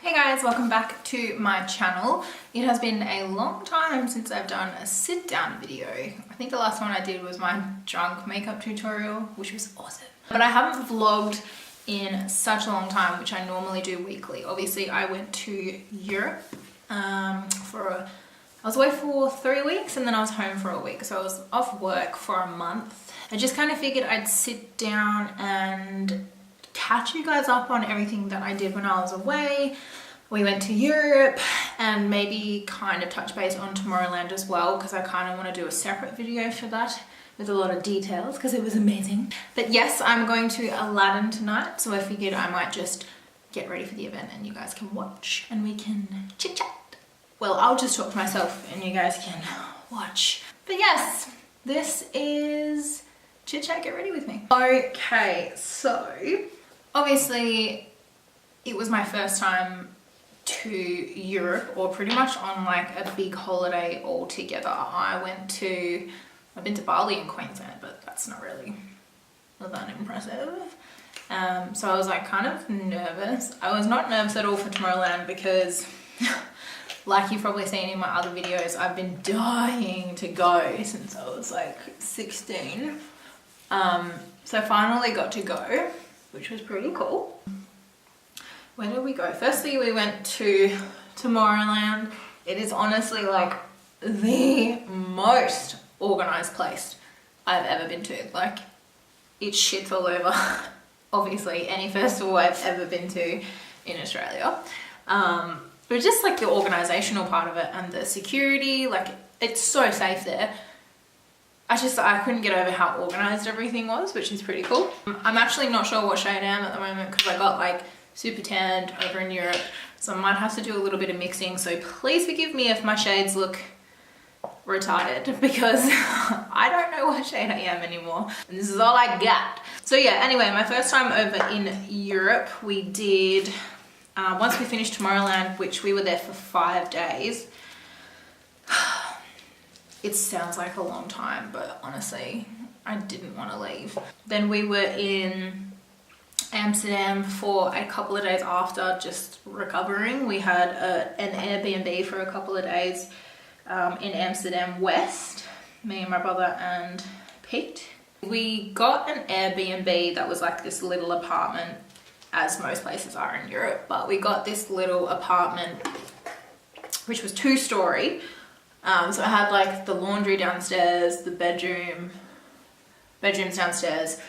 Hey guys, welcome back to my channel. It has been a long time since I've done a sit down video. I think the last one I did was my drunk makeup tutorial, which was awesome. But I haven't vlogged in such a long time, which I normally do weekly. Obviously I went to Europe I was away for 3 weeks and then I was home for a week. So I was off work for a month. I just kind of figured I'd sit down and catch you guys up on everything that I did when I was away. We went to Europe and maybe kind of touch base on Tomorrowland as well, because I kind of want to do a separate video for that with a lot of details because it was amazing. But yes, I'm going to Aladdin tonight, so I figured I might just get ready for the event and you guys can watch and we can chit chat. Well, I'll just talk to myself and you guys can watch. But yes, this is chit chat, get ready with me. Okay, so obviously it was my first time to Europe, or pretty much on like a big holiday all together. I've been to Bali and Queensland, but that's not really that impressive. So I was like kind of nervous. I was not nervous at all for Tomorrowland because like you've probably seen in my other videos, I've been dying to go since I was like 16. So I finally got to go, which was pretty cool. Where did we go? Firstly, we went to Tomorrowland. It is honestly like the most organized place I've ever been to. Like, it shits all over, obviously, any festival I've ever been to in Australia. But just like the organizational part of it and the security, like it's so safe there. I couldn't get over how organized everything was, which is pretty cool. I'm actually not sure what shade I am at the moment because I got like super tanned over in Europe, so I might have to do a little bit of mixing, so please forgive me if my shades look retarded because I don't know what shade I am anymore and this is all I got. So yeah, anyway, my first time over in Europe, we did once we finished Tomorrowland, which we were there for 5 days. It sounds like a long time, but honestly I didn't want to leave. Then we were in Amsterdam for a couple of days after, just recovering. We had an Airbnb for a couple of days in Amsterdam West, me and my brother and Pete. We got an Airbnb that was like this little apartment, as most places are in Europe, but we got this little apartment which was 2-story. So it had like the laundry downstairs, the bedrooms downstairs,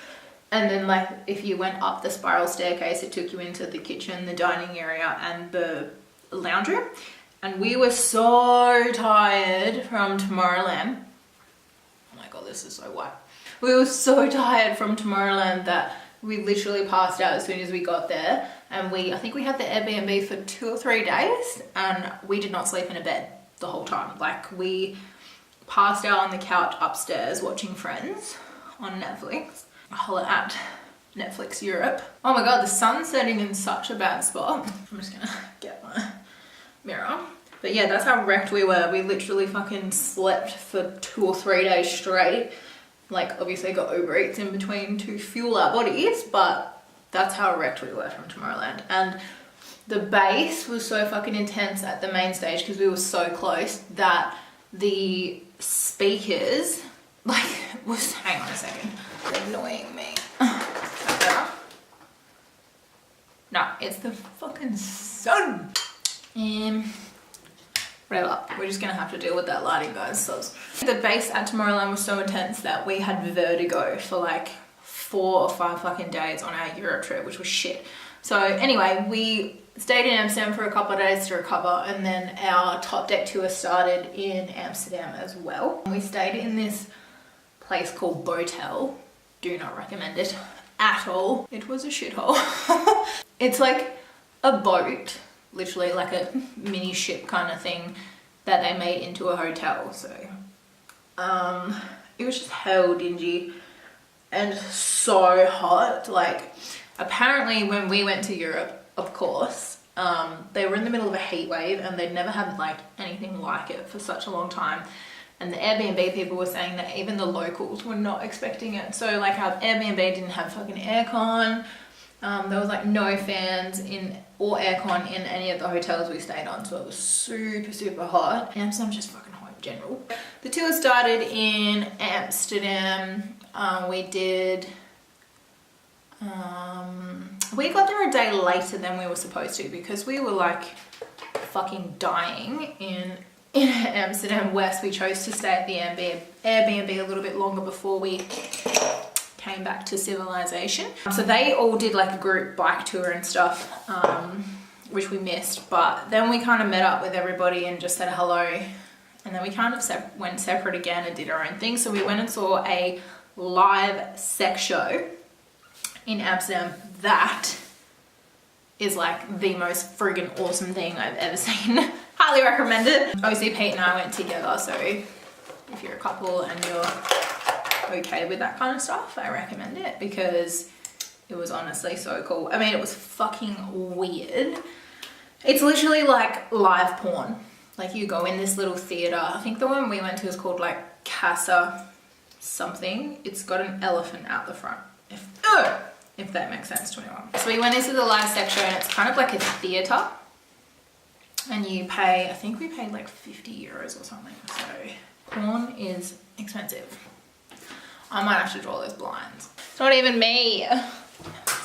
and then like if you went up the spiral staircase, it took you into the kitchen, the dining area and the lounge room. And we were so tired from Tomorrowland. Oh my god, this is so white. We were so tired from Tomorrowland that we literally passed out as soon as we got there. And I think we had the Airbnb for 2 or 3 days and we did not sleep in a bed the whole time. Like, we passed out on the couch upstairs watching Friends on Netflix. Holla at Netflix Europe. Oh my god, the sun's setting in such a bad spot. I'm just gonna get my mirror. But yeah, that's how wrecked we were. We literally fucking slept for 2 or 3 days straight. Like, obviously got Uber Eats in between to fuel our bodies, but that's how wrecked we were from Tomorrowland. And the bass was so fucking intense at the main stage because we were so close that the speakers like was, hang on a second, annoying me. Is that better? No, it's the fucking sun. Whatever, we're just gonna have to deal with that lighting, guys. So the bass at Tomorrowland was so intense that we had vertigo for like 4 or 5 fucking days on our Europe trip, which was shit. So anyway, we stayed in Amsterdam for a couple of days to recover, and then our top deck tour started in Amsterdam as well. We stayed in this place called Botel. Do not recommend it at all. It was a shithole. It's like a boat, literally like a mini ship kind of thing that they made into a hotel. So it was just hell dingy and so hot. Like, apparently when we went to Europe, of course, they were in the middle of a heat wave and they'd never had like anything like it for such a long time. And the Airbnb people were saying that even the locals were not expecting it. So like, our Airbnb didn't have fucking aircon. There was like no fans in or aircon in any of the hotels we stayed on, so it was super, super hot. Amsterdam's just fucking hot in general. The tour started in Amsterdam. We got there a day later than we were supposed to because we were like fucking dying in Amsterdam West. We chose to stay at the Airbnb a little bit longer before we came back to civilization. So they all did like a group bike tour and stuff, which we missed, but then we kind of met up with everybody and just said hello, and then we kind of went separate again and did our own thing. So we went and saw a live sex show in Amsterdam. That is like the most friggin' awesome thing I've ever seen. Highly recommend it. Obviously Pete and I went together, so if you're a couple and you're okay with that kind of stuff, I recommend it because it was honestly so cool. I mean, it was fucking weird. It's literally like live porn. Like you go in this little theater. I think the one we went to is called like Casa something. It's got an elephant out the front. If that makes sense to anyone. So we went into the live sex show and it's kind of like a theater. And you pay, I think we paid like 50 euros or something. So porn is expensive. I might have to draw those blinds. It's not even me. Is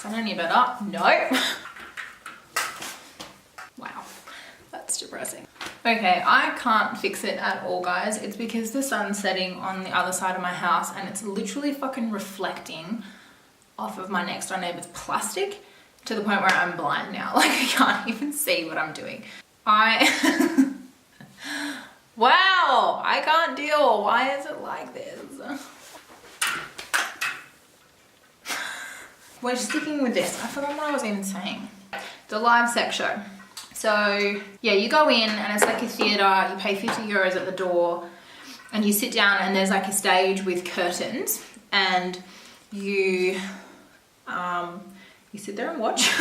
that any better? No. Wow, that's depressing. Okay, I can't fix it at all, guys. It's because the sun's setting on the other side of my house and it's literally fucking reflecting off of my next door neighbor's plastic to the point where I'm blind now. Like I can't even see what I'm doing. Wow, I can't deal. Why is it like this? We're sticking with this. I forgot what I was even saying. The live sex show. So yeah, you go in and it's like a theater. You pay 50 euros at the door and you sit down and there's like a stage with curtains and you sit there and watch.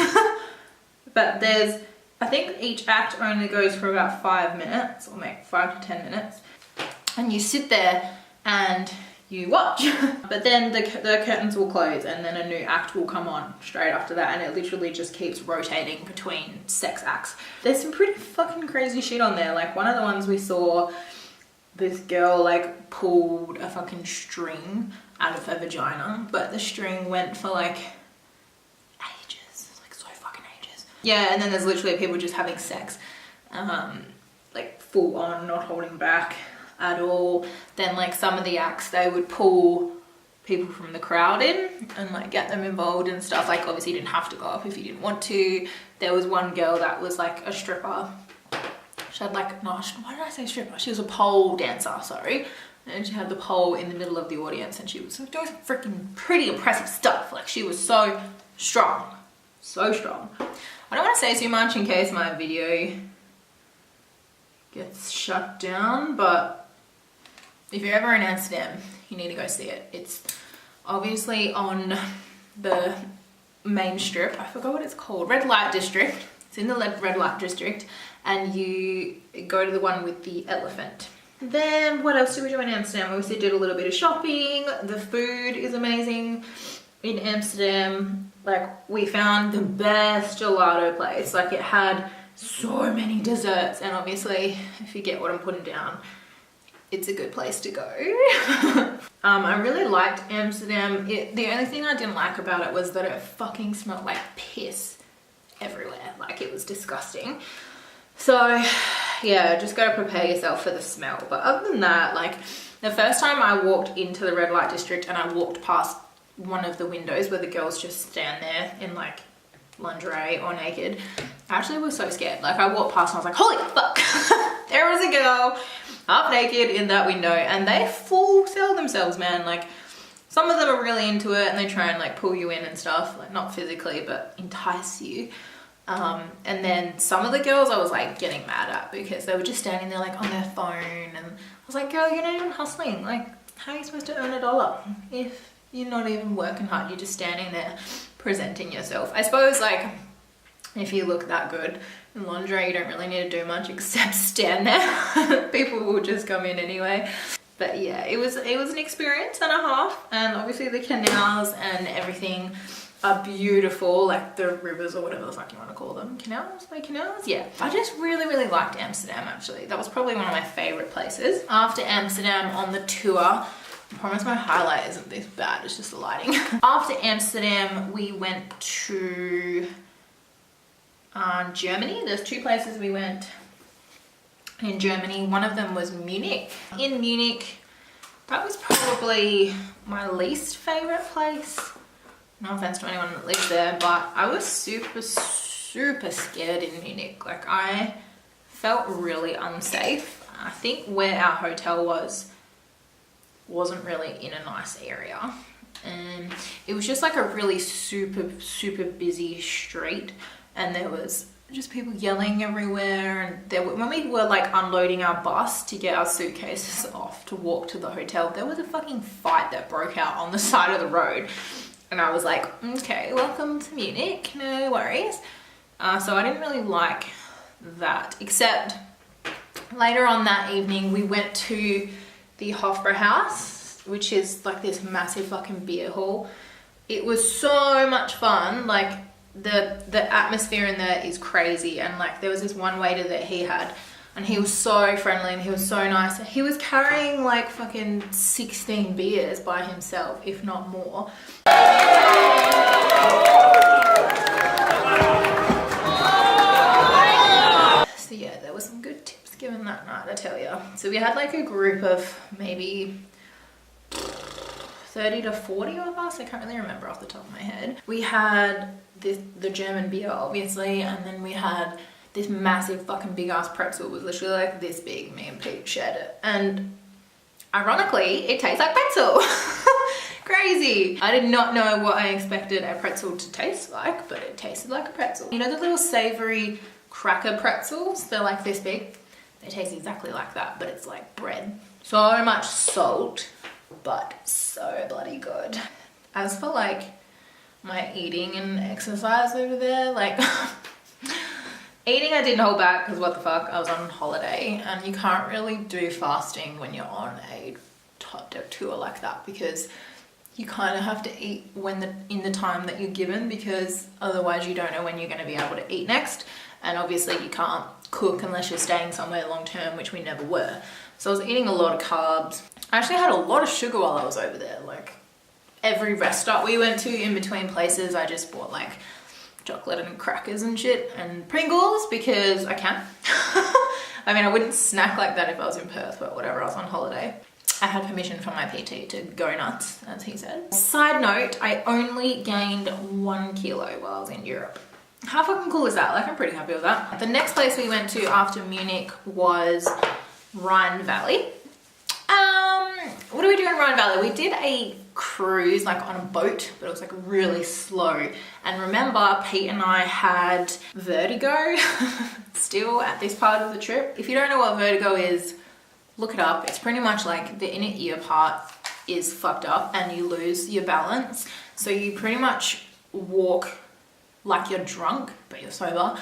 But there's, I think each act only goes for about 5 minutes or maybe 5 to 10 minutes. And you sit there and you watch. But then the curtains will close and then a new act will come on straight after that, and it literally just keeps rotating between sex acts. There's some pretty fucking crazy shit on there. Like one of the ones we saw, this girl like pulled a fucking string out of her vagina, but the string went for like ages, like so fucking ages. Yeah, and then there's literally people just having sex, like full on, not holding back at all. Then like some of the acts, they would pull people from the crowd in and like get them involved and stuff. Like obviously you didn't have to go up if you didn't want to. There was one girl that was like a stripper. She had like, no, why did I say stripper? She was a pole dancer, sorry. And she had the pole in the middle of the audience and she was doing some freaking pretty impressive stuff. Like she was so strong, so strong. I don't want to say too much in case my video gets shut down, but if you're ever in Amsterdam, you need to go see it. It's obviously on the main strip. I forgot what it's called. Red light district. It's in the red light district. And you go to the one with the elephant. Then what else did we do in Amsterdam? We also did a little bit of shopping. The food is amazing in Amsterdam. Like we found the best gelato place. Like it had so many desserts. And obviously, if you get what I'm putting down, it's a good place to go. I really liked Amsterdam. The only thing I didn't like about it was that it fucking smelled like piss everywhere. Like it was disgusting. So yeah, just gotta prepare yourself for the smell. But other than that, like the first time I walked into the red light district and I walked past one of the windows where the girls just stand there in like lingerie or naked, I actually was so scared. Like I walked past and I was like, holy fuck. There was a girl half naked in that window and they full sell themselves, man. Like some of them are really into it and they try and like pull you in and stuff, like not physically but entice you. And then some of the girls I was like getting mad at because they were just standing there like on their phone, and I was like, girl, you're not even hustling. Like how are you supposed to earn $1 if you're not even working hard? You're just standing there presenting yourself. I suppose like if you look that good in lingerie, you don't really need to do much except stand there. People will just come in anyway. But yeah, it was an experience and a half, and obviously the canals and everything are beautiful, like the rivers or whatever the fuck you want to call them. Canals? Like canals? Yeah. I just really, really liked Amsterdam actually. That was probably one of my favorite places. After Amsterdam on the tour, I promise my highlight isn't this bad, it's just the lighting. After Amsterdam, we went to Germany. There's 2 places we went in Germany. One of them was Munich. In Munich, that was probably my least favorite place. No offense to anyone that lives there, but I was super, super scared in Munich. Like I felt really unsafe. I think where our hotel wasn't really in a nice area. And it was just like a really super, super busy street. And there was just people yelling everywhere. And when we were like unloading our bus to get our suitcases off to walk to the hotel, there was a fucking fight that broke out on the side of the road. And I was like, okay, welcome to Munich, no worries. So I didn't really like that, except later on that evening, we went to the Hofbrauhaus, which is like this massive fucking beer hall. It was so much fun. Like the atmosphere in there is crazy. And like there was this one waiter that he had, and he was so friendly and he was so nice. He was carrying like fucking 16 beers by himself, if not more. So yeah, there were some good tips given that night, I tell you. So we had like a group of maybe 30 to 40 of us. I can't really remember off the top of my head. We had the German beer, obviously, and then we had this massive fucking big ass pretzel. It was literally like this big. Me and Pete shared it, and ironically it tastes like pretzel. Crazy. I did not know what I expected a pretzel to taste like, but it tasted like a pretzel. You know the little savory cracker pretzels? They're like this big. They taste exactly like that, but it's like bread. So much salt, but so bloody good. As for like my eating and exercise over there, like eating I didn't hold back because what the fuck, I was on holiday, and you can't really do fasting when you're on a top depth tour like that, because you kind of have to eat in the time that you're given, because otherwise you don't know when you're going to be able to eat next. And obviously you can't cook unless you're staying somewhere long term, which we never were. So I was eating a lot of carbs. I actually had a lot of sugar while I was over there. Like every rest stop we went to in between places, I just bought like chocolate and crackers and shit and Pringles because I can. I mean, I wouldn't snack like that if I was in Perth, but whatever, I was on holiday. I had permission from my PT to go nuts, as he said. Side note, I only gained 1 kilo while I was in Europe. How fucking cool is that? Like, I'm pretty happy with that. The next place we went to after Munich was Rhine Valley. What did we do in Rhine Valley? We did a cruise, like on a boat, but it was like really slow. And remember, Pete and I had vertigo still at this part of the trip. If you don't know what vertigo is, look it up. It's pretty much like the inner ear part is fucked up and you lose your balance. So you pretty much walk like you're drunk, but you're sober.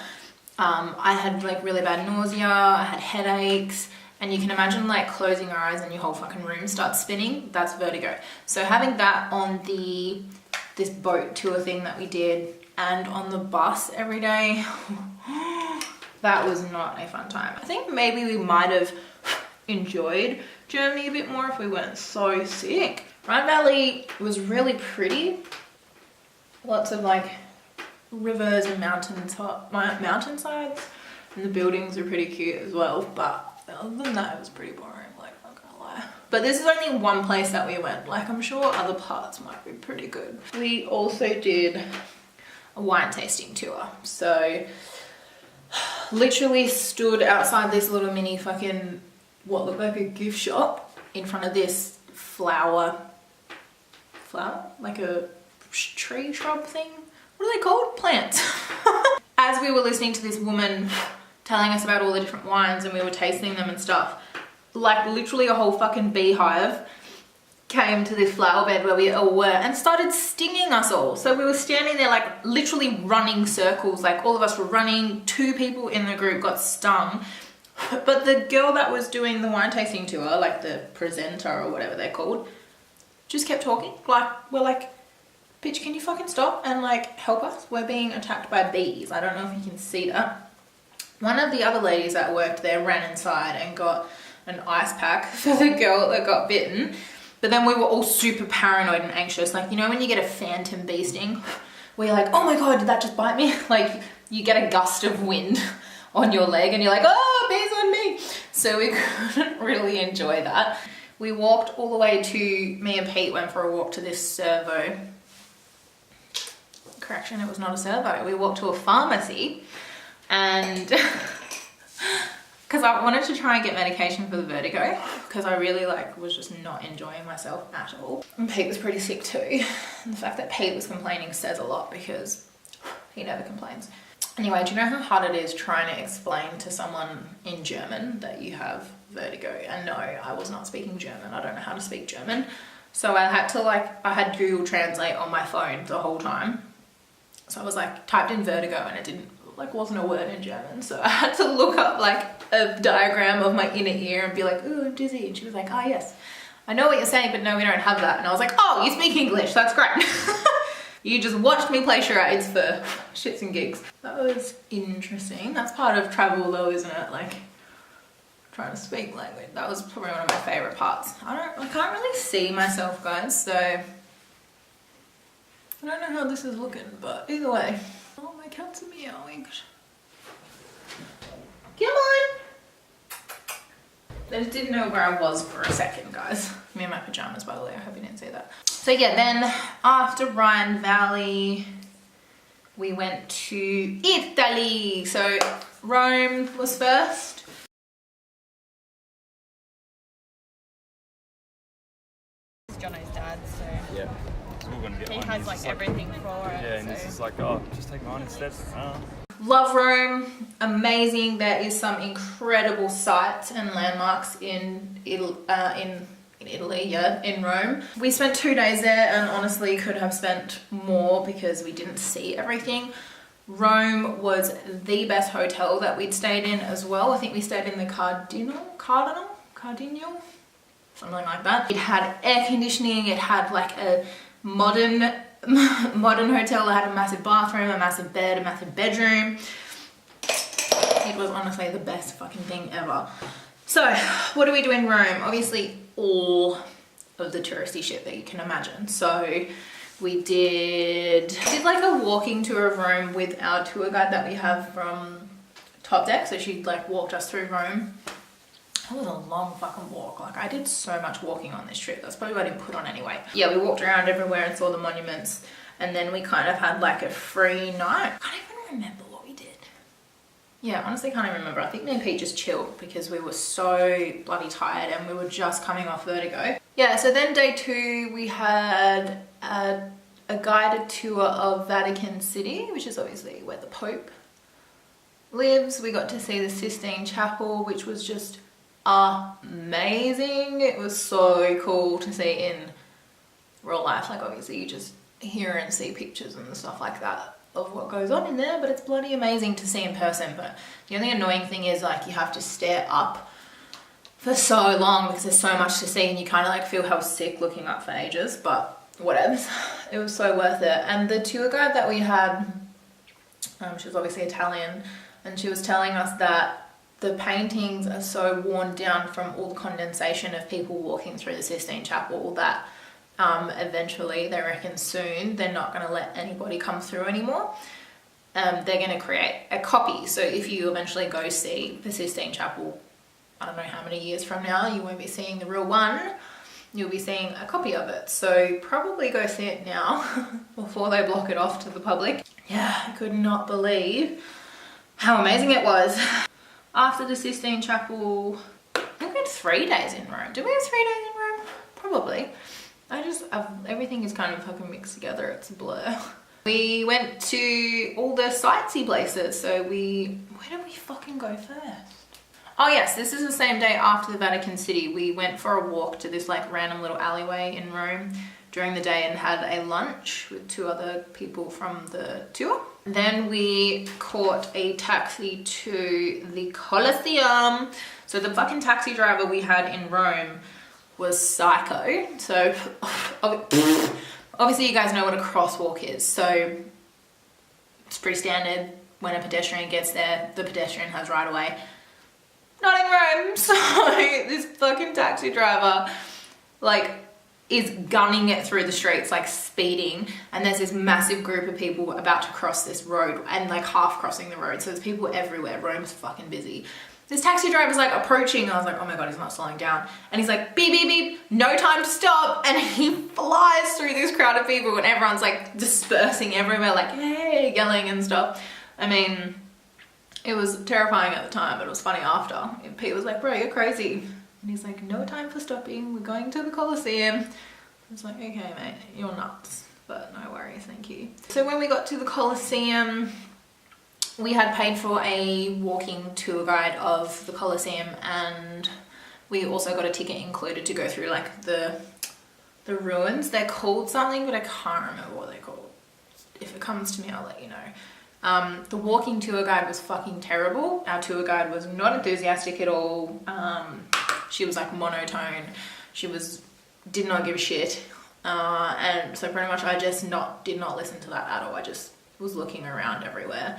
I had like really bad nausea, I had headaches, and you can imagine like closing your eyes and your whole fucking room starts spinning. That's vertigo. So having that on this boat tour thing that we did and on the bus every day, that was not a fun time. I think maybe we might have enjoyed Germany a bit more if we weren't so sick. Rhine Valley was really pretty. Lots of like rivers and mountainsides, and the buildings are pretty cute as well, but other than that it was pretty boring, like, I'm not gonna lie. But this is only one place that we went. Like, I'm sure other parts might be pretty good. We also did a wine tasting tour, so literally stood outside this little mini fucking what looked like a gift shop in front of this flower, like a tree shrub thing. What are they called? Plants. As we were listening to this woman telling us about all the different wines and we were tasting them and stuff, like literally a whole fucking beehive came to this flower bed where we all were and started stinging us all. So we were standing there like literally running circles, like all of us were running. 2 people in the group got stung. But the girl that was doing the wine tasting tour, like the presenter or whatever they're called, just kept talking. Like, we're like, bitch, can you fucking stop and like help us? We're being attacked by bees. I don't know if you can see that. One of the other ladies that worked there ran inside and got an ice pack for the girl that got bitten. But then we were all super paranoid and anxious. Like, you know when you get a phantom bee sting? Where you're like, oh my God, did that just bite me? Like, you get a gust of wind on your leg and you're like, oh, bees on me. So we couldn't really enjoy that. We walked all the way to, me and Pete went for a walk to this servo. Correction, it was not a servo. We walked to a pharmacy and because I wanted to try and get medication for the vertigo because I really like was just not enjoying myself at all. And Pete was pretty sick too. And the fact that Pete was complaining says a lot because he never complains. Anyway, do you know how hard it is trying to explain to someone in German that you have vertigo? And no, I was not speaking German. I don't know how to speak German. So I had to I had Google Translate on my phone the whole time. So I was like, typed in vertigo and it didn't, wasn't a word in German. So I had to look up like a diagram of my inner ear and be like, ooh, I'm dizzy. And she was like, ah, yes, I know what you're saying, but no, we don't have that. And I was like, oh, you speak English. That's great. You just watched me play charades for shits and gigs. That was interesting. That's part of travel though, isn't it? Like trying to speak language. That was probably one of my favorite parts. I can't really see myself, guys. So I don't know how this is looking, but either way. Oh, my cats are meowing. Come on! I just didn't know where I was for a second, guys. Me in my pajamas, by the way. I hope you didn't see that. So yeah, then after Rhine Valley, we went to Italy. So Rome was first. Jono's dad, so yeah. So we're gonna get he one. has like everything for it. Yeah, and so. this is like, oh, just take mine instead. Love Rome, amazing. There is some incredible sites and landmarks in Italy, yeah, in Rome. We spent 2 days there and honestly could have spent more because we didn't see everything. Rome was the best hotel that we'd stayed in as well. I think we stayed in the Cardinal, something like that. It had air conditioning, it had like a modern hotel. It had a massive bathroom, a massive bed, a massive bedroom. It was honestly the best fucking thing ever. So what do we do in Rome? Obviously all of the touristy shit that you can imagine. So we did like a walking tour of Rome with our tour guide that we have from Top Deck. So she like walked us through Rome. It was a long fucking walk. Like I did so much walking on this trip. That's probably what I didn't put on anyway. Yeah, we walked around everywhere and saw the monuments. And then we kind of had like a free night. I can't even remember what we did. Yeah, honestly can't even remember. I think me and Pete just chilled because we were so bloody tired and we were just coming off vertigo. Yeah, so then day 2 we had a guided tour of Vatican City, which is obviously where the Pope lives. We got to see the Sistine Chapel, which was just amazing. It was so cool to see in real life. Like obviously you just hear and see pictures and stuff like that of what goes on in there, but it's bloody amazing to see in person. But the only annoying thing is like you have to stare up for so long because there's so much to see and you kind of like feel how sick looking up for ages, but whatever. It was so worth it. And the tour guide that we had, she was obviously Italian, and she was telling us that the paintings are so worn down from all the condensation of people walking through the Sistine Chapel that eventually, they reckon soon, they're not going to let anybody come through anymore. They're going to create a copy. So if you eventually go see the Sistine Chapel, I don't know how many years from now, you won't be seeing the real one. You'll be seeing a copy of it. So probably go see it now before they block it off to the public. Yeah, I could not believe how amazing it was. After the Sistine Chapel, I think we had 3 days in Rome. Did we have 3 days in Rome? Probably. Everything is kind of fucking mixed together. It's a blur. We went to all the sightsee places. So where did we fucking go first? Oh yes, this is the same day after the Vatican City. We went for a walk to this like random little alleyway in Rome during the day and had a lunch with 2 other people from the tour. Then we caught a taxi to the Colosseum. So the fucking taxi driver we had in Rome was psycho. So Obviously you guys know what a crosswalk is, so it's pretty standard. When a pedestrian gets there, the pedestrian has right of way. Not in Rome. So this fucking taxi driver like is gunning it through the streets, like speeding, and there's this massive group of people about to cross this road and like half crossing the road, so there's people everywhere. Rome's fucking busy. This taxi driver's like approaching. I was like, oh my god, he's not slowing down. And he's like, beep, beep, beep, no time to stop. And he flies through this crowd of people and everyone's like dispersing everywhere, like, hey, yelling and stuff. I mean, it was terrifying at the time, but it was funny after. And Pete was like, bro, you're crazy. And he's like, no time for stopping. We're going to the Colosseum. I was like, okay, mate, you're nuts. But no worries, thank you. So when we got to the Colosseum, we had paid for a walking tour guide of the Colosseum, and we also got a ticket included to go through like the ruins. They're called something, but I can't remember what they're called. If it comes to me, I'll let you know. The walking tour guide was fucking terrible. Our tour guide was not enthusiastic at all. She was like monotone. She did not give a shit. And so pretty much I just did not listen to that at all. I just was looking around everywhere.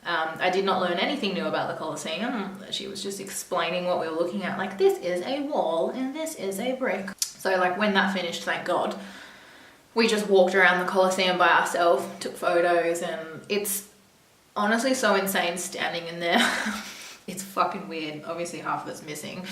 I did not learn anything new about the Colosseum. She was just explaining what we were looking at. Like, this is a wall and this is a brick. So like when that finished, thank God, we just walked around the Colosseum by ourselves, took photos, and it's honestly so insane standing in there. It's fucking weird. Obviously half of it's missing,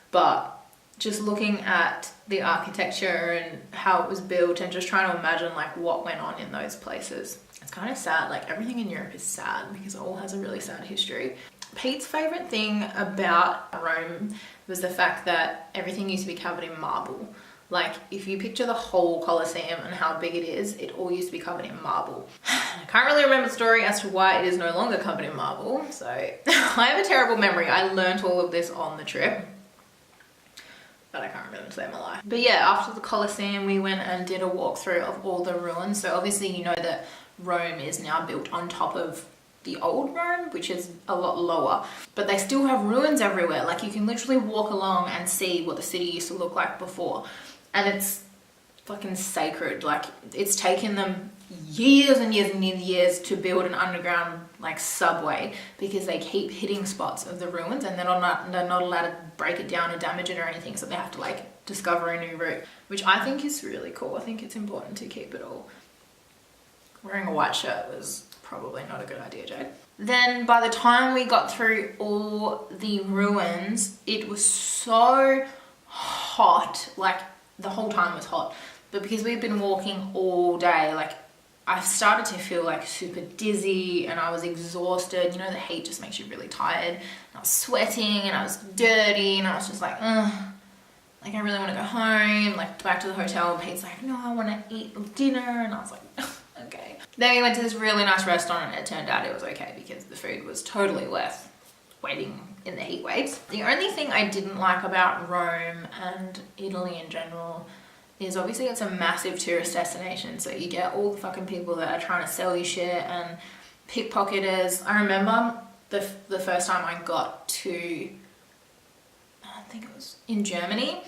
but just looking at the architecture and how it was built and just trying to imagine like what went on in those places. It's kind of sad. Like everything in Europe is sad because it all has a really sad history. Pete's favorite thing about Rome was the fact that everything used to be covered in marble. Like if you picture the whole Colosseum and how big it is, it all used to be covered in marble. I can't really remember the story as to why it is no longer covered in marble. So I have a terrible memory. I learned all of this on the trip, but I can't remember to save my life. But yeah, after the Colosseum, we went and did a walkthrough of all the ruins. So obviously you know that Rome is now built on top of the old Rome, which is a lot lower, but they still have ruins everywhere. Like you can literally walk along and see what the city used to look like before. And it's fucking sacred. Like it's taken them years and years and years to build an underground like subway because they keep hitting spots of the ruins and they're not allowed to break it down or damage it or anything. So they have to like discover a new route, which I think is really cool. I think it's important to keep it all. Wearing a white shirt was probably not a good idea, Jade. Then by the time we got through all the ruins, it was so hot. Like the whole time was hot, but because we've been walking all day, like I started to feel like super dizzy and I was exhausted. You know, the heat just makes you really tired. And I was sweating and I was dirty and I was just like, ugh. Like I really want to go home, like back to the hotel. And Pete's like, no, I want to eat dinner. And I was like, okay. Then we went to this really nice restaurant and it turned out it was okay because the food was totally worth waiting in the heat waves. The only thing I didn't like about Rome and Italy in general is obviously it's a massive tourist destination, so you get all the fucking people that are trying to sell you shit and pickpocketers. I remember the first time I got to, I think it was in Germany,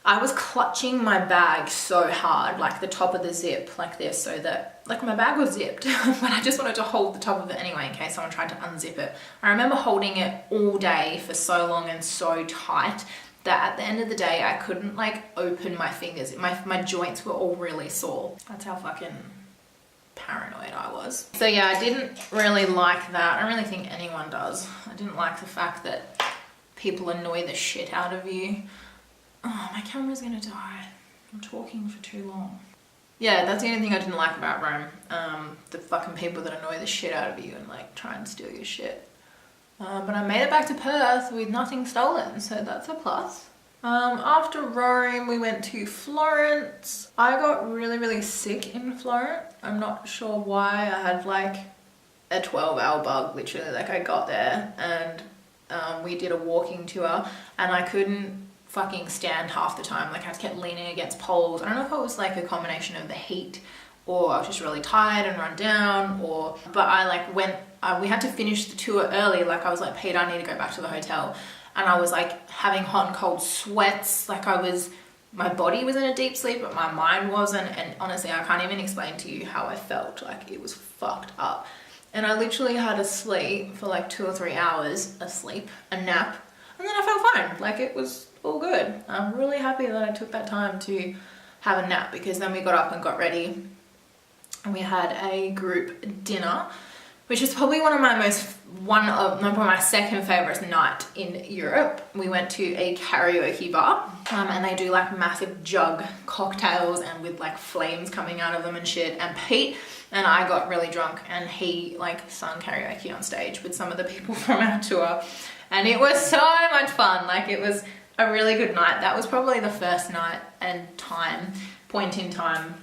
I was clutching my bag so hard, like the top of the zip like this, so that like my bag was zipped but I just wanted to hold the top of it anyway in case someone tried to unzip it. I remember holding it all day for so long and so tight that at the end of the day I couldn't like open my fingers. My joints were all really sore. That's how fucking paranoid I was. So yeah, I didn't really like that. I don't really think anyone does. I didn't like the fact that people annoy the shit out of you. Oh, my camera's gonna die. I'm talking for too long. Yeah, that's the only thing I didn't like about Rome. The fucking people that annoy the shit out of you and like try and steal your shit. But I made it back to Perth with nothing stolen, so that's a plus. After Rome, we went to Florence. I got really, really sick in Florence. I'm not sure why. I had like a 12-hour bug, literally. Like I got there and we did a walking tour and I couldn't fucking stand half the time. Like I kept leaning against poles. I don't know if it was like a combination of the heat or I was just really tired and run down, but I like we had to finish the tour early. Like I was like, Pete, I need to go back to the hotel. And I was like having hot and cold sweats. Like I was my body was in a deep sleep, but my mind wasn't. And honestly, I can't even explain to you how I felt. Like, it was fucked up. And I literally had to sleep for like 2 or 3 hours, a nap, and then I felt fine. Like, it was all good. I'm really happy that I took that time to have a nap, because then we got up and got ready and we had a group dinner, which is probably probably my second favorite night in Europe. We went to a karaoke bar, and they do like massive jug cocktails and with like flames coming out of them and shit. And Pete and I got really drunk, and he like sung karaoke on stage with some of the people from our tour, and it was so much fun. Like, it was a really good night. That was probably the first night and point in time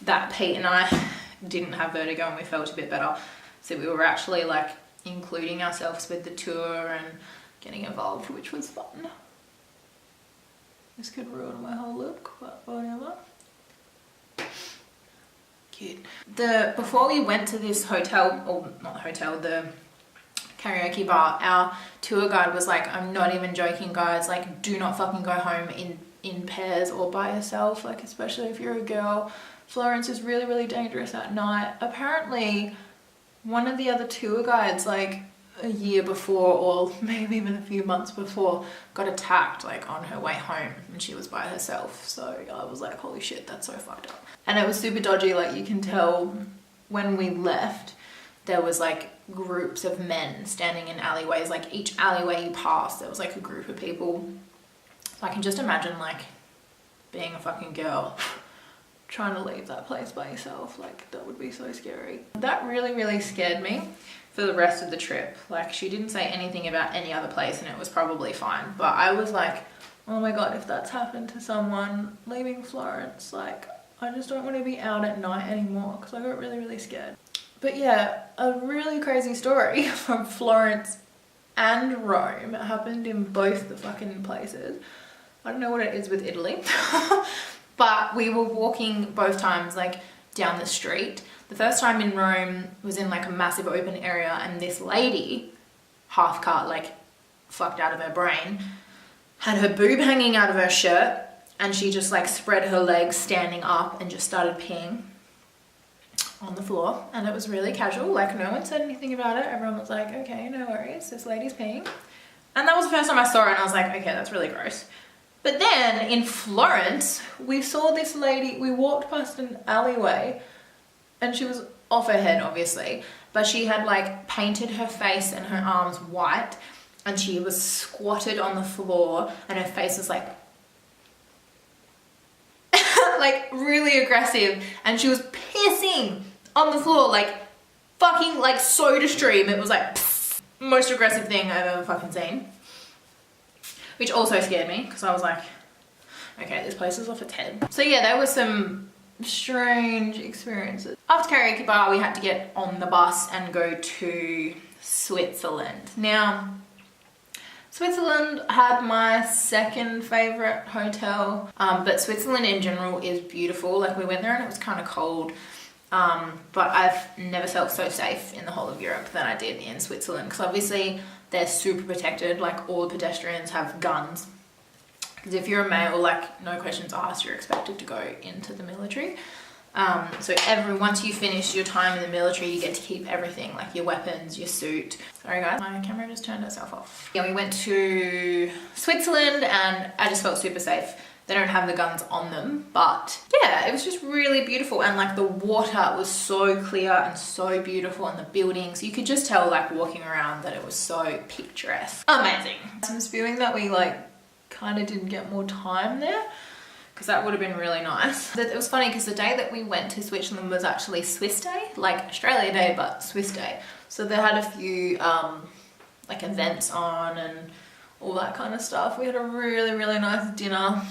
that Pete and I didn't have vertigo and we felt a bit better. So we were actually like including ourselves with the tour and getting involved, which was fun. This could ruin my whole look, but whatever. Cute. Before we went to this hotel, or not the hotel, the karaoke bar, our tour guide was like, I'm not even joking, guys, like, do not fucking go home in pairs or by yourself, like, especially if you're a girl. Florence is really, really dangerous at night. Apparently, one of the other tour guides, like a year before, or maybe even a few months before, got attacked like on her way home, and she was by herself. So I was like, holy shit, that's so fucked up. And it was super dodgy. Like, you can tell when we left, there was like groups of men standing in alleyways. Like, each alleyway you passed, there was like a group of people. So I can just imagine like being a fucking girl trying to leave that place by yourself. Like, that would be so scary. That really, really scared me for the rest of the trip. Like, she didn't say anything about any other place, and it was probably fine. But I was like, oh my God, if that's happened to someone leaving Florence, like, I just don't want to be out at night anymore, because I got really, really scared. But yeah, a really crazy story from Florence and Rome. It happened in both the fucking places. I don't know what it is with Italy. But we were walking both times like down the street. The first time in Rome was in like a massive open area, and this lady, half cut, like fucked out of her brain, had her boob hanging out of her shirt, and she just like spread her legs standing up and just started peeing on the floor. And it was really casual, like no one said anything about it. Everyone was like, okay, no worries, this lady's peeing. And that was the first time I saw it, and I was like, okay, that's really gross. But then in Florence, we saw this lady, we walked past an alleyway, and she was off her head, obviously, but she had like painted her face and her arms white, and she was squatted on the floor, and her face was like, like really aggressive, and she was pissing on the floor, like fucking like soda stream. It was like pfft, most aggressive thing I've ever fucking seen. Which also scared me, because I was like, okay, this place is off its head. So yeah, there was some strange experiences. After karaoke bar, we had to get on the bus and go to Switzerland. Now, Switzerland had my second favorite hotel, but Switzerland in general is beautiful. Like, we went there and it was kind of cold, but I've never felt so safe in the whole of Europe than I did in Switzerland, because obviously they're super protected. Like, all the pedestrians have guns, because if you're a male, like, no questions asked, you're expected to go into the military. So once you finish your time in the military, you get to keep everything, like your weapons, your suit. Sorry guys, my camera just turned itself off. Yeah, we went to Switzerland and I just felt super safe. They don't have the guns on them, but yeah, it was just really beautiful. And like the water was so clear and so beautiful, and the buildings, you could just tell like walking around that it was so picturesque. Amazing. I'm spewing that we like kind of didn't get more time there, because that would have been really nice. It was funny because the day that we went to Switzerland was actually Swiss Day, like Australia Day, but Swiss Day. So they had a few like events on and all that kind of stuff. We had a really, really nice dinner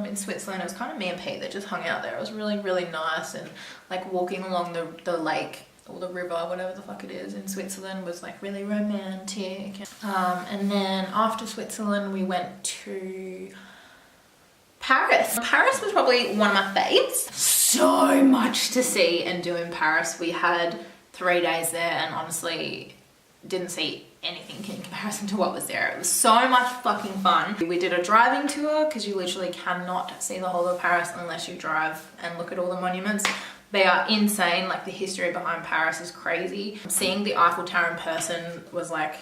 in Switzerland. It was kind of me and Pete that just hung out there. It was really, really nice, and like walking along the lake or the river, whatever the fuck it is, in Switzerland was like really romantic. And then after Switzerland, we went to Paris. Paris was probably one of my faves. So much to see and do in Paris. We had 3 days there, and honestly, didn't see anything in comparison to what was there. It was so much fucking fun. We did a driving tour because you literally cannot see the whole of Paris unless you drive and look at all the monuments. They are insane. Like, the history behind Paris is crazy. Seeing the Eiffel Tower in person was like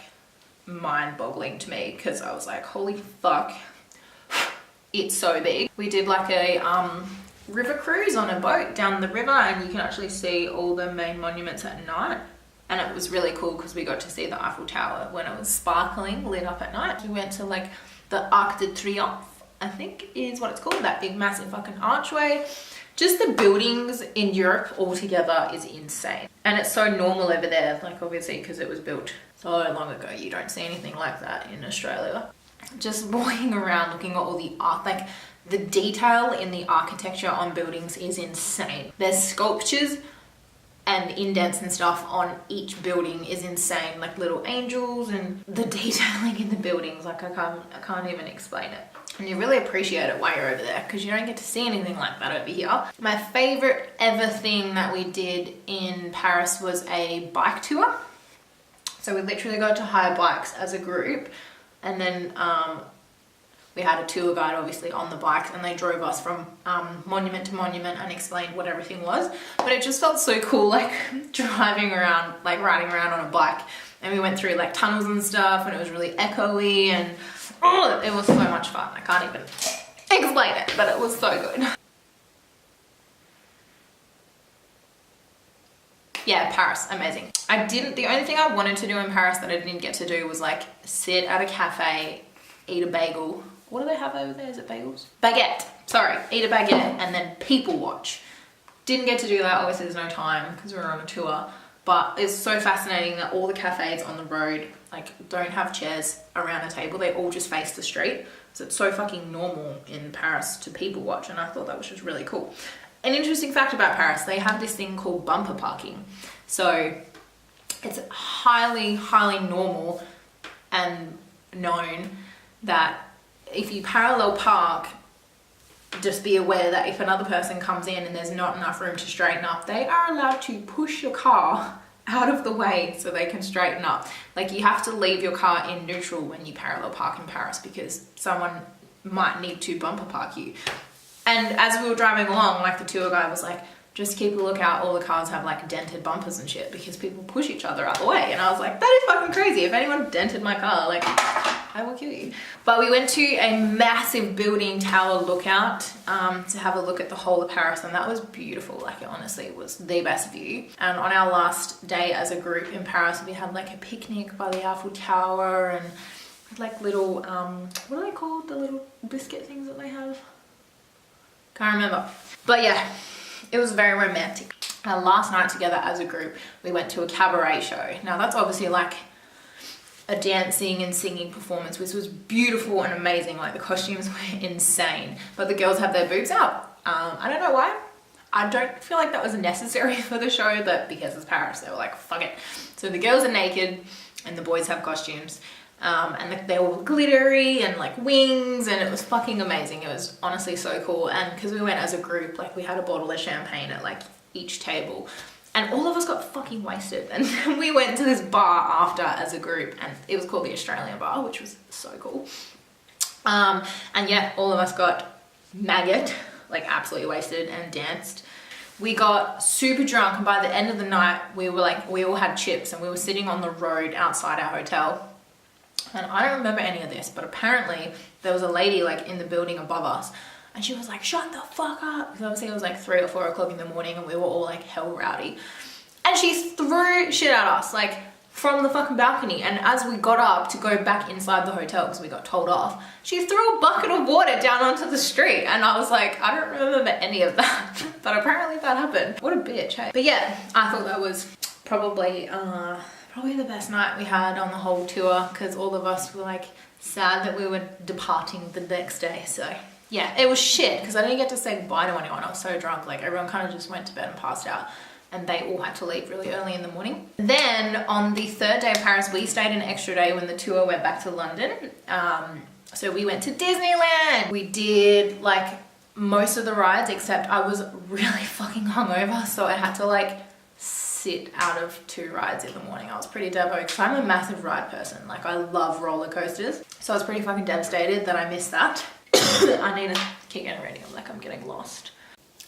mind-boggling to me because I was like, holy fuck, it's so big. We did like a river cruise on a boat down the river, and you can actually see all the main monuments at night. And it was really cool because we got to see the Eiffel Tower when it was sparkling, lit up at night. We went to like the Arc de Triomphe, I think is what it's called, that big massive fucking archway. Just the buildings in Europe altogether is insane. And it's so normal over there, like obviously because it was built so long ago. You don't see anything like that in Australia. Just walking around looking at all the art, like the detail in the architecture on buildings is insane. There's sculptures and indents and stuff on each building is insane, like little angels, and the detailing in the buildings, like I can't even explain it. And you really appreciate it while you're over there because you don't get to see anything like that over here. My favorite ever thing that we did in Paris was a bike tour. So we literally got to hire bikes as a group, and then we had a tour guide obviously on the bikes, and they drove us from monument to monument and explained what everything was. But it just felt so cool, like driving around, like riding around on a bike. And we went through like tunnels and stuff, and it was really echoey, and oh, it was so much fun. I can't even explain it, but it was so good. Yeah, Paris, amazing. The only thing I wanted to do in Paris that I didn't get to do was like sit at a cafe, eat a bagel. What do they have over there? Is it bagels? Baguette. Sorry, eat a baguette and then people watch. Didn't get to do that. Obviously there's no time because we were on a tour, but it's so fascinating that all the cafes on the road like don't have chairs around a table. They all just face the street. So it's so fucking normal in Paris to people watch, and I thought that was just really cool. An interesting fact about Paris, they have this thing called bumper parking. So it's highly, highly normal and known that if you parallel park, just be aware that if another person comes in and there's not enough room to straighten up, they are allowed to push your car out of the way so they can straighten up. Like, you have to leave your car in neutral when you parallel park in Paris because someone might need to bumper park you. And as we were driving along, like the tour guide was like, just keep a lookout, all the cars have like dented bumpers and shit because people push each other out the way. And I was like, that is fucking crazy. If anyone dented my car, like, I will kill you. But we went to a massive building tower lookout to have a look at the whole of Paris, and that was beautiful. Like, it honestly was the best view. And on our last day as a group in Paris, we had like a picnic by the Eiffel Tower and like little, what are they called? The little biscuit things that they have? Can't remember. But yeah, it was very romantic. Our last night together as a group, we went to a cabaret show. Now that's obviously like a dancing and singing performance, which was beautiful and amazing. Like, the costumes were insane, but the girls have their boobs out. I don't know why. I don't feel like that was necessary for the show, but because it's Paris, they were like, fuck it. So the girls are naked and the boys have costumes. And they were glittery and like wings, and it was fucking amazing. It was honestly so cool. And because we went as a group, like we had a bottle of champagne at like each table, and all of us got fucking wasted. And then we went to this bar after as a group, and it was called the Australian Bar, which was so cool. And yeah, all of us got maggot, like absolutely wasted, and danced. We got super drunk, and by the end of the night, we all had chips, and we were sitting on the road outside our hotel. And I don't remember any of this, but apparently there was a lady like in the building above us, and she was like, shut the fuck up. Because obviously it was like 3 or 4 o'clock in the morning, and we were all like hell rowdy. And she threw shit at us, like from the fucking balcony. And as we got up to go back inside the hotel, because we got told off, she threw a bucket of water down onto the street. And I was like, I don't remember any of that. But apparently that happened. What a bitch, hey? But yeah, I thought that was probably the best night we had on the whole tour, because all of us were like sad that we were departing the next day. So yeah, it was shit because I didn't get to say goodbye to anyone. I was so drunk, like everyone kind of just went to bed and passed out, and they all had to leave really early in the morning. Then on the third day of Paris, we stayed an extra day when the tour went back to London. So we went to Disneyland. We did like most of the rides, except I was really fucking hungover, so I had to like sit out of 2 rides in the morning. I was pretty devo because I'm a massive ride person. Like, I love roller coasters. So I was pretty fucking devastated that I missed that. I need to keep getting ready. I'm getting lost.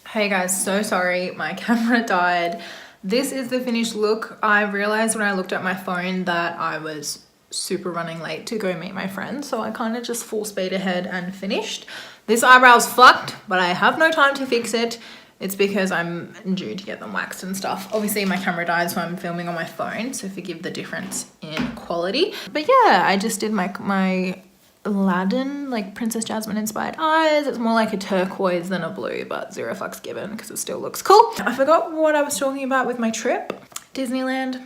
Hey guys, so sorry. My camera died. This is the finished look. I realized when I looked at my phone that I was super running late to go meet my friend. So I kind of just full speed ahead and finished. This eyebrow's fucked, but I have no time to fix it. It's because I'm due to get them waxed and stuff. Obviously my camera died, so I'm filming on my phone, so forgive the difference in quality. But yeah, I just did my Aladdin, like Princess Jasmine inspired eyes. It's more like a turquoise than a blue, but zero fucks given because it still looks cool. I forgot what I was talking about with my trip. Disneyland,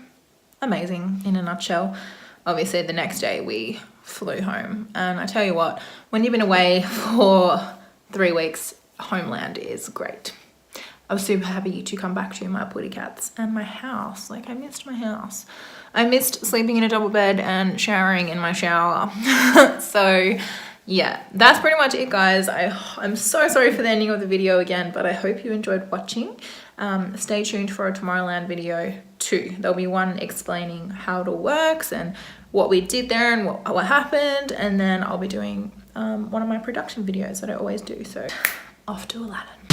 amazing in a nutshell. Obviously the next day we flew home, and I tell you what, when you've been away for 3 weeks, Homeland is great. I was super happy to come back to my putty cats and my house. Like, I missed my house. I missed sleeping in a double bed and showering in my shower. So yeah, that's pretty much it, guys. I'm so sorry for the ending of the video again, but I hope you enjoyed watching. Stay tuned for a Tomorrowland video too. There'll be one explaining how it all works and what we did there and what happened. And then I'll be doing one of my production videos that I always do. So off to Aladdin.